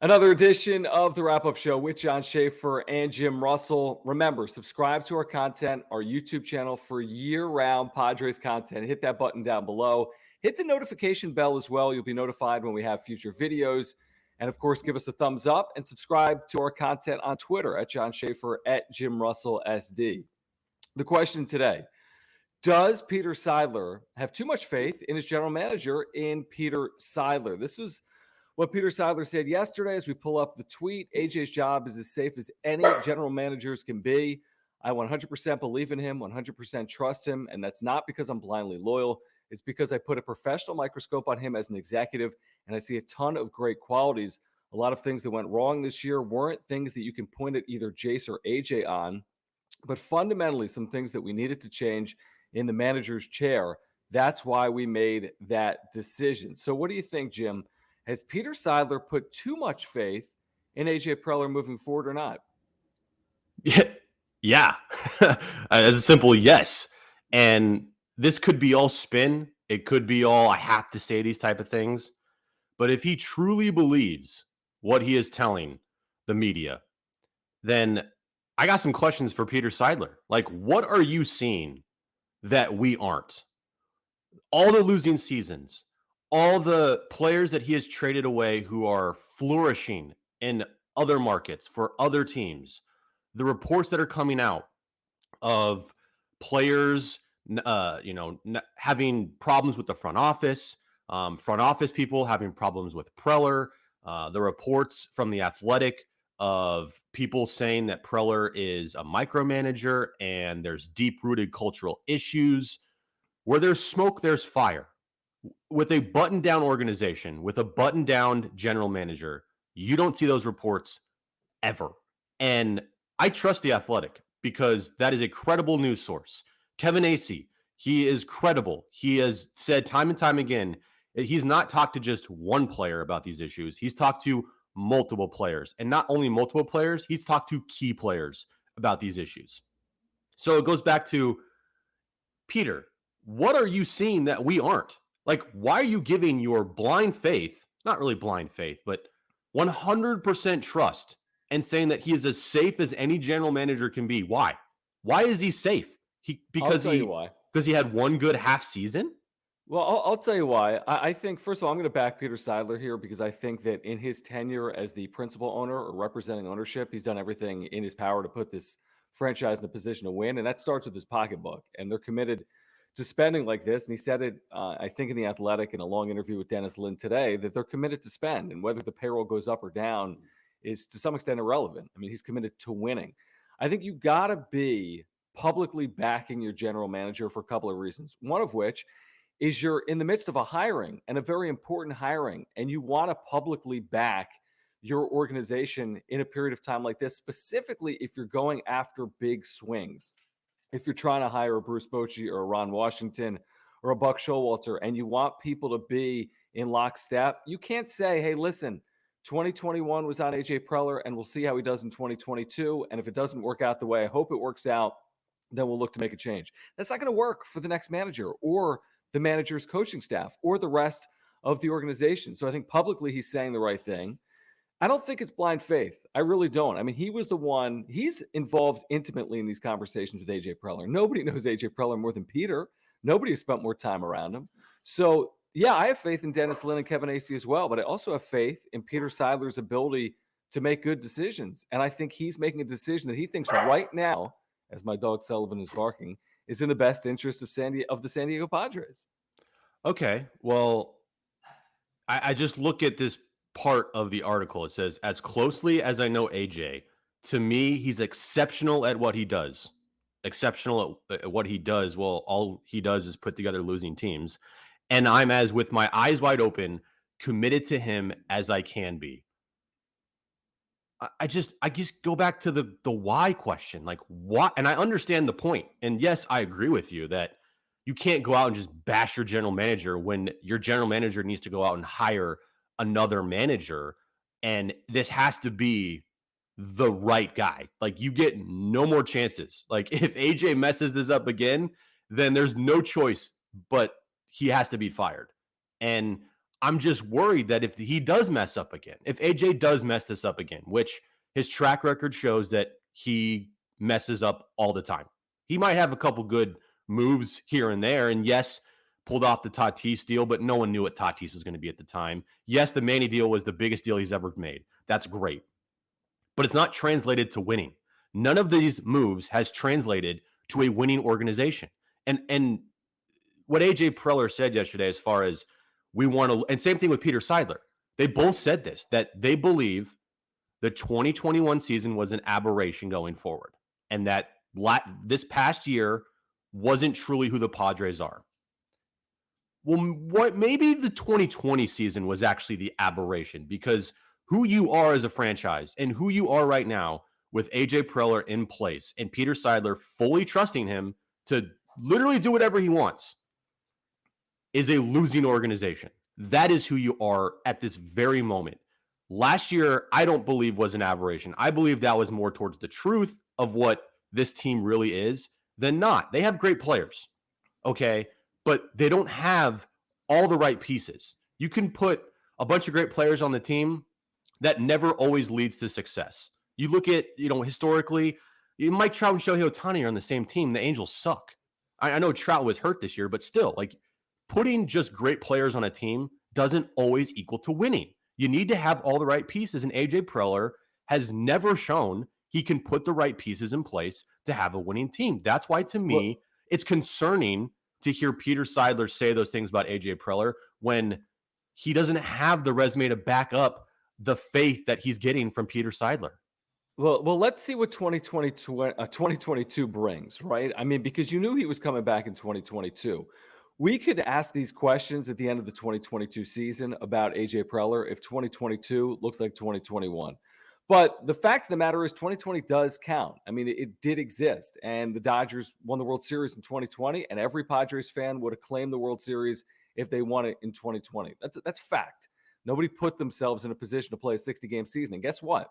Another edition of the wrap-up show with John Schaefer and Jim Russell. Remember, subscribe to our content, our YouTube channel for year-round Padres content. Hit that button down below. Hit the notification bell as well. You'll be notified when we have future videos. And of course, give us a thumbs up and subscribe to our content on Twitter at John Schaefer, at Jim Russell SD. The question today: does Peter Seidler have too much faith in his general manager, in Peter Seidler? This is what Peter Seidler said yesterday as we pull up the tweet. AJ's job is as safe as any general managers can be. I 100% believe in him, 100% trust him, and that's not because I'm blindly loyal. It's because I put a professional microscope on him as an executive, and I see a ton of great qualities. A lot of things that went wrong this year weren't things that you can point at either Jace or AJ on, but fundamentally some things that we needed to change in the manager's chair. That's why we made that decision. So what do you think, Jim? Has Peter Seidler put too much faith in AJ Preller moving forward or not? Yeah. As a simple yes. And this could be all spin. It could be all I have to say these type of things. But if he truly believes what he is telling the media, then I got some questions for Peter Seidler. Like, what are you seeing that we aren't? All the losing seasons, all the players that he has traded away who are flourishing in other markets for other teams, the reports that are coming out of players, having problems with the front office people having problems with Preller, the reports from The Athletic of people saying that Preller is a micromanager and there's deep-rooted cultural issues. Where there's smoke, there's fire. With a button-down organization, with a button-down general manager, you don't see those reports ever. And I trust The Athletic because that is a credible news source. Kevin Acee, he is credible. He has said time and time again, he's not talked to just one player about these issues. He's talked to multiple players. And not only multiple players, he's talked to key players about these issues. So it goes back to, Peter, what are you seeing that we aren't? Like, why are you giving your blind faith, not really blind faith, but 100% trust and saying that he is as safe as any general manager can be? Why? Why is he safe? Because he had one good half season? Well, I'll tell you why. I think, first of all, I'm going to back Peter Seidler here because I think that in his tenure as the principal owner or representing ownership, he's done everything in his power to put this franchise in a position to win. And that starts with his pocketbook. And they're committed to spending like this. And he said it, I think, in The Athletic in a long interview with Dennis Lin today, that they're committed to spend. And whether the payroll goes up or down is to some extent irrelevant. I mean, he's committed to winning. I think you got to be publicly backing your general manager for a couple of reasons. One of which is you're in the midst of a hiring, and a very important hiring, and you want to publicly back your organization in a period of time like this, specifically if you're going after big swings. If you're trying to hire a Bruce Bochy or a Ron Washington or a Buck Showalter, and you want people to be in lockstep, you can't say, hey, listen, 2021 was on AJ Preller, and we'll see how he does in 2022. And if it doesn't work out the way I hope it works out, then we'll look to make a change. That's not going to work for the next manager or the manager's coaching staff or the rest of the organization. So I think publicly he's saying the right thing. I don't think it's blind faith. I really don't. I mean, he was the one, he's involved intimately in these conversations with AJ Preller. Nobody knows AJ Preller more than Peter. Nobody has spent more time around him. So yeah, I have faith in Dennis Lin and Kevin Acee as well, but I also have faith in Peter Seidler's ability to make good decisions. And I think he's making a decision that he thinks right now, as my dog Sullivan is barking, is in the best interest of the San Diego Padres. Okay, well, I just look at this part of the article. It says, as closely as I know AJ, to me, he's exceptional at what he does. Exceptional at what he does. Well, all he does is put together losing teams. And I'm, as with my eyes wide open, committed to him as I can be. I just go back to the why question. Like, what? And I understand the point. And yes, I agree with you that you can't go out and just bash your general manager when your general manager needs to go out and hire another manager. And this has to be the right guy. Like, you get no more chances. Like, if AJ messes this up again, then there's no choice but he has to be fired. And I'm just worried that if he does mess up again, if AJ does mess this up again, which his track record shows that he messes up all the time. He might have a couple good moves here and there. And yes, pulled off the Tatis deal, but no one knew what Tatis was going to be at the time. Yes, the Manny deal was the biggest deal he's ever made. That's great. But it's not translated to winning. None of these moves has translated to a winning organization. And what AJ Preller said yesterday, as far as we want to, and same thing with Peter Seidler, they both said this, that they believe the 2021 season was an aberration going forward, and that this past year wasn't truly who the Padres are. Well, what maybe the 2020 season was actually the aberration, because who you are as a franchise and who you are right now with AJ Preller in place and Peter Seidler fully trusting him to literally do whatever he wants is a losing organization. That is who you are at this very moment. Last year, I don't believe was an aberration. I believe that was more towards the truth of what this team really is than not. They have great players, okay, but they don't have all the right pieces. You can put a bunch of great players on the team that never always leads to success. You look at, historically, Mike Trout and Shohei Ohtani are on the same team. The Angels suck. I know Trout was hurt this year, but still, like, putting just great players on a team doesn't always equal to winning. You need to have all the right pieces, and AJ Preller has never shown he can put the right pieces in place to have a winning team. That's why, to me, it's concerning to hear Peter Seidler say those things about AJ Preller when he doesn't have the resume to back up the faith that he's getting from Peter Seidler. Well, let's see what 2022 brings, right? I mean, because you knew he was coming back in 2022. We could ask these questions at the end of the 2022 season about AJ Preller if 2022 looks like 2021. But the fact of the matter is 2020 does count. I mean, it did exist, and the Dodgers won the World Series in 2020, and every Padres fan would have claimed the World Series if they won it in 2020. That's fact. Nobody put themselves in a position to play a 60-game season. And guess what?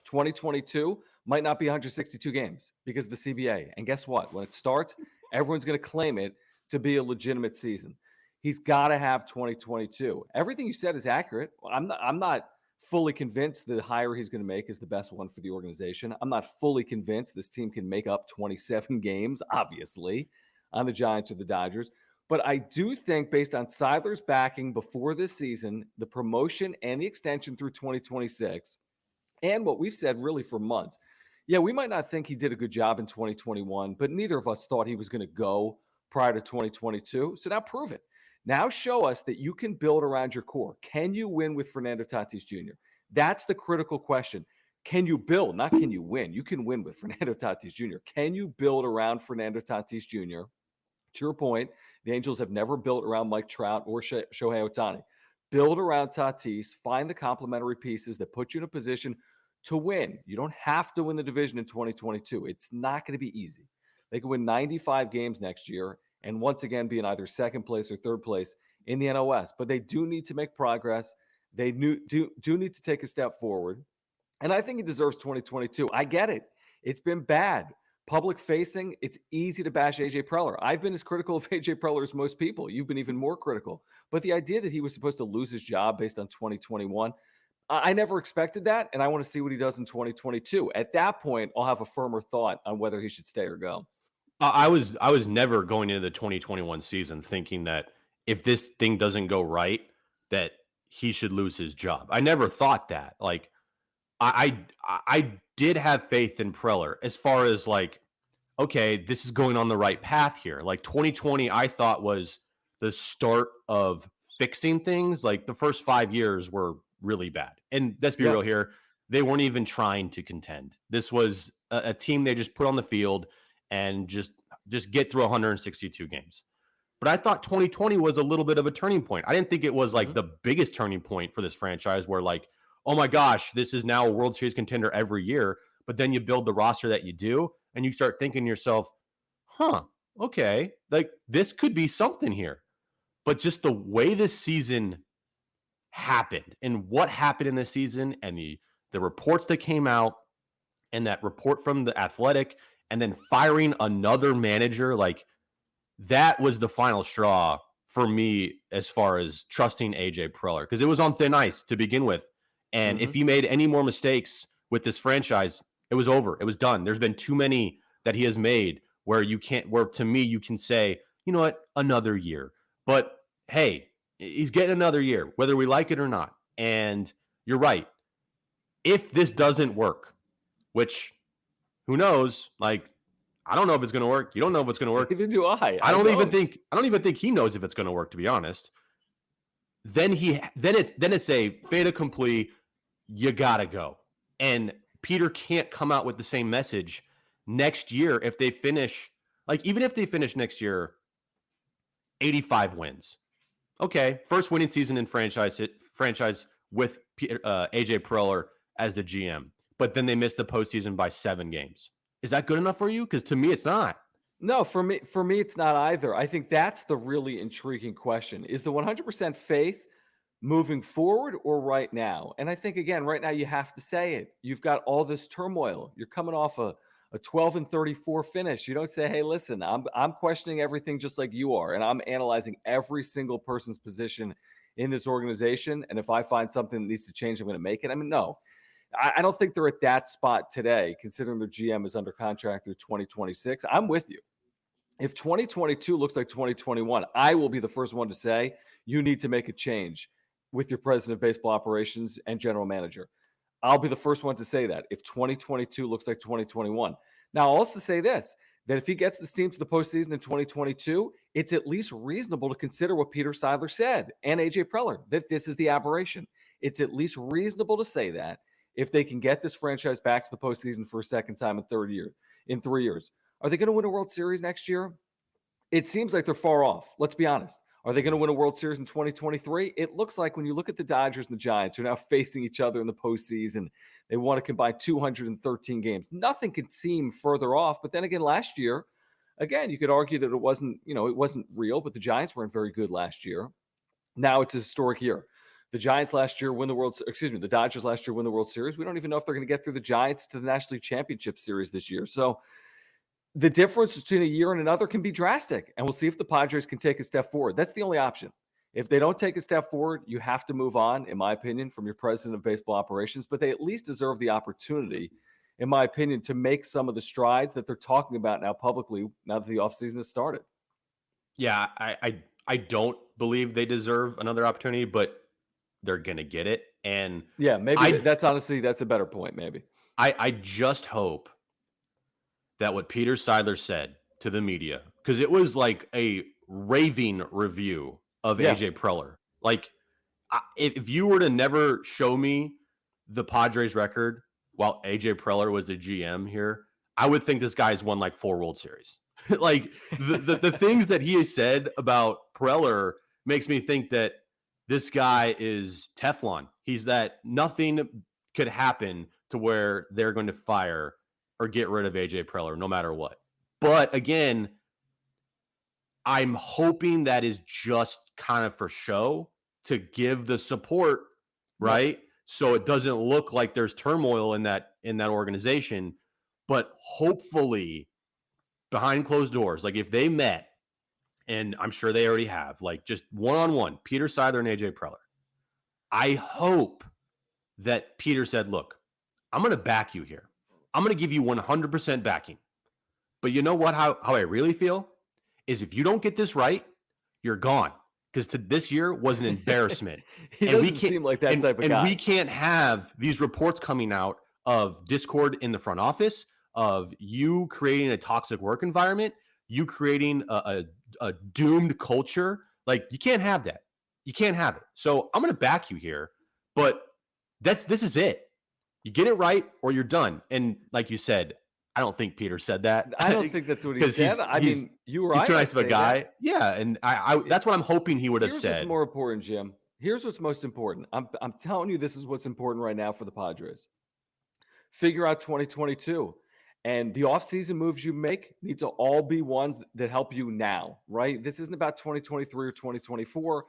2022 might not be 162 games because of the CBA. And guess what? When it starts, everyone's going to claim it to be a legitimate season. He's got to have 2022. Everything you said is accurate. I'm not fully convinced the hire he's going to make is the best one for the organization. I'm not fully convinced this team can make up 27 games, obviously, on the Giants or the Dodgers. But I do think, based on Seidler's backing before this season, the promotion and the extension through 2026, and what we've said really for months, yeah, we might not think he did a good job in 2021, but neither of us thought he was going to go prior to 2022. So now prove it. Now show us that you can build around your core. Can you win with Fernando Tatis Jr.? That's the critical question. Can you build? Not can you win. You can win with Fernando Tatis Jr. Can you build around Fernando Tatis Jr.? To your point, the Angels have never built around Mike Trout or Shohei Ohtani. Build around Tatis. Find the complementary pieces that put you in a position to win. You don't have to win the division in 2022. It's not going to be easy. They can win 95 games next year and once again be in either second place or third place in the NOS. But they do need to make progress. They do need to take a step forward. And I think he deserves 2022. I get it. It's been bad. Public facing, it's easy to bash AJ Preller. I've been as critical of AJ Preller as most people. You've been even more critical. But the idea that he was supposed to lose his job based on 2021, I never expected that, and I want to see what he does in 2022. At that point, I'll have a firmer thought on whether he should stay or go. I was never going into the 2021 season thinking that if this thing doesn't go right, that he should lose his job. I never thought that. Like, I did have faith in Preller as far as, like, okay, this is going on the right path here. Like, 2020, I thought was the start of fixing things. Like, the first 5 years were really bad. And let's be real here. They weren't even trying to contend. This was a team they just put on the field and just get through 162 games. But I thought 2020 was a little bit of a turning point. I didn't think it was like the biggest turning point for this franchise where, like, oh my gosh, this is now a World Series contender every year. But then you build the roster that you do and you start thinking to yourself, okay, like, this could be something here. But just the way this season happened and what happened in this season and the reports that came out and that report from The Athletic and then firing another manager, like, that was the final straw for me as far as trusting AJ Preller, because it was on thin ice to begin with. And if he made any more mistakes with this franchise, it was over. It was done. There's been too many that he has made where to me, you can say, you know what, another year. But hey, he's getting another year, whether we like it or not. And you're right. If this doesn't work, which who knows, like, I don't know if it's going to work. You don't know if it's going to work. Neither do I. I don't even think he knows if it's going to work, to be honest. Then it's a fait accompli. You gotta go. And Peter can't come out with the same message next year if they finish, like, even if they finish next year 85 wins. Okay, first winning season in franchise with AJ Preller as the GM, but then they missed the postseason by 7 games. Is that good enough for you? Because to me, it's not. No, for me, it's not either. I think that's the really intriguing question. Is the 100% faith moving forward or right now? And I think, again, right now you have to say it. You've got all this turmoil. You're coming off a 12-34 finish. You don't say, hey, listen, I'm questioning everything just like you are, and I'm analyzing every single person's position in this organization. And if I find something that needs to change, I'm going to make it. I mean, no. I don't think they're at that spot today, considering their GM is under contract through 2026. I'm with you. If 2022 looks like 2021, I will be the first one to say you need to make a change with your president of baseball operations and general manager. I'll be the first one to say that if 2022 looks like 2021. Now, I'll also say this, that if he gets this team to the postseason in 2022, it's at least reasonable to consider what Peter Seidler said and AJ Preller, that this is the aberration. It's at least reasonable to say that if they can get this franchise back to the postseason for a second time in 3 years. Are they going to win a World Series next year? It seems like they're far off. Let's be honest. Are they going to win a World Series in 2023? It looks like when you look at the Dodgers and the Giants, who are now facing each other in the postseason, they want to combine 213 games. Nothing could seem further off. But then again, last year, again, you could argue that it wasn't real, but the Giants weren't very good last year. Now it's a historic year. The Dodgers last year win the World Series. We don't even know if they're going to get through the Giants to the National League Championship Series this year. So the difference between a year and another can be drastic, and we'll see if the Padres can take a step forward. That's the only option. If they don't take a step forward, you have to move on, in my opinion, from your president of baseball operations, but they at least deserve the opportunity, in my opinion, to make some of the strides that they're talking about now publicly, now that the offseason has started. Yeah, I don't believe they deserve another opportunity, but they're going to get it. And yeah, maybe that's a better point, maybe. I just hope that what Peter Seidler said to the media, because it was like a raving review of AJ Preller. Like, if you were to never show me the Padres record while AJ Preller was the GM here, I would think this guy's won like 4 World Series. Like, the things that he has said about Preller makes me think that this guy is Teflon. He's that nothing could happen to where they're going to fire or get rid of AJ Preller no matter what. But again, I'm hoping that is just kind of for show to give the support, right? Yep. So it doesn't look like there's turmoil in that organization. But hopefully behind closed doors, like if they met, and I'm sure they already have, like just one-on-one, Peter Seidler and AJ Preller, I hope that Peter said, look, I'm going to back you here. I'm going to give you 100% backing. But you know what? How I really feel is if you don't get this right, you're gone. Because this year was an embarrassment. He doesn't seem like that type of guy. And we can't have these reports coming out of discord in the front office, of you creating a toxic work environment, you creating a doomed culture. Like, you can't have that. You can't have it. So I'm going to back you here. But this is it. You get it right or you're done. And like you said, I don't think Peter said that. I don't think that's what he said. I mean, you were right. He's too nice of a guy. That. Yeah, and I that's what I'm hoping he would have said. Here's what's more important, Jim. Here's what's most important. I'm telling you, this is what's important right now for the Padres. Figure out 2022. And the offseason moves you make need to all be ones that help you now, right? This isn't about 2023 or 2024.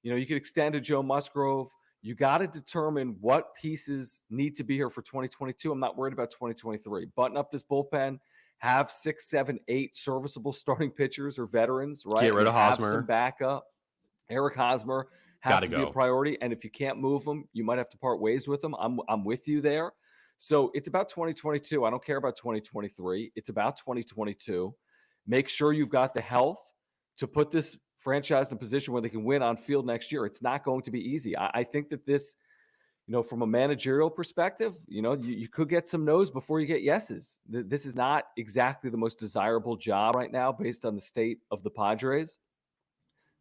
You know, you could extend to Joe Musgrove. You got to determine what pieces need to be here for 2022. I'm not worried about 2023. Button up this bullpen, have 6, 7, 8 serviceable starting pitchers or veterans, right? Get rid of Hosmer. Have some backup. Eric Hosmer has Gotta to be a go. priority, and if you can't move him, you might have to part ways with him. I'm with you there. So it's about 2022. I don't care about 2023. It's about 2022. Make sure you've got the health to put this franchise in a position where they can win on field next year. It's not going to be easy. I think that this, from a managerial perspective, you could get some no's before you get yeses. This is not exactly the most desirable job right now based on the state of the Padres.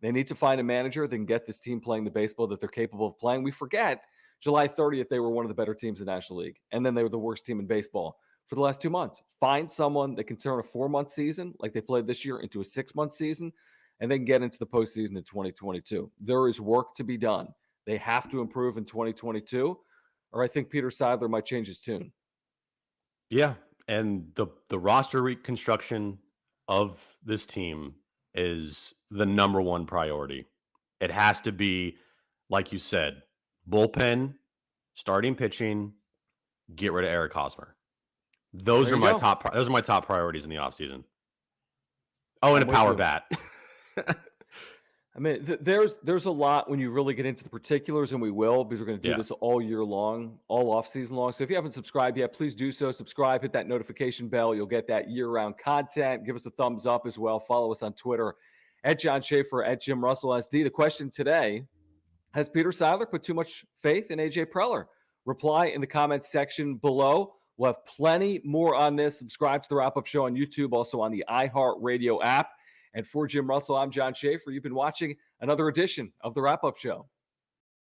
They need to find a manager that can get this team playing the baseball that they're capable of playing. We forget July 30th, they were one of the better teams in the National League. And then they were the worst team in baseball for the last 2 months. Find someone that can turn a 4-month season like they played this year into a 6-month season, and then get into the postseason in 2022. There is work to be done. They have to improve in 2022, or I think Peter Seidler might change his tune. Yeah, and the roster reconstruction of this team is the number one priority. It has to be, like you said, bullpen, starting pitching, get rid of Eric Hosmer. Those There are you my go. top priorities in the offseason. Oh, and I'm a with power you. bat. I mean, there's a lot when you really get into the particulars, and we will, because we're going to do Yeah. this all year long, all off season long. So if you haven't subscribed yet, please do so. Subscribe, hit that notification bell. You'll get that year-round content. Give us a thumbs up as well. Follow us on Twitter at John Schaefer, at Jim Russell SD. The question today: has Peter Seidler put too much faith in AJ Preller? Reply in the comments section below. We'll have plenty more on this. Subscribe to the Wrap Up Show on YouTube, also on the iHeartRadio app. And for Jim Russell, I'm John Schaefer. You've been watching another edition of the Wrap Up Show.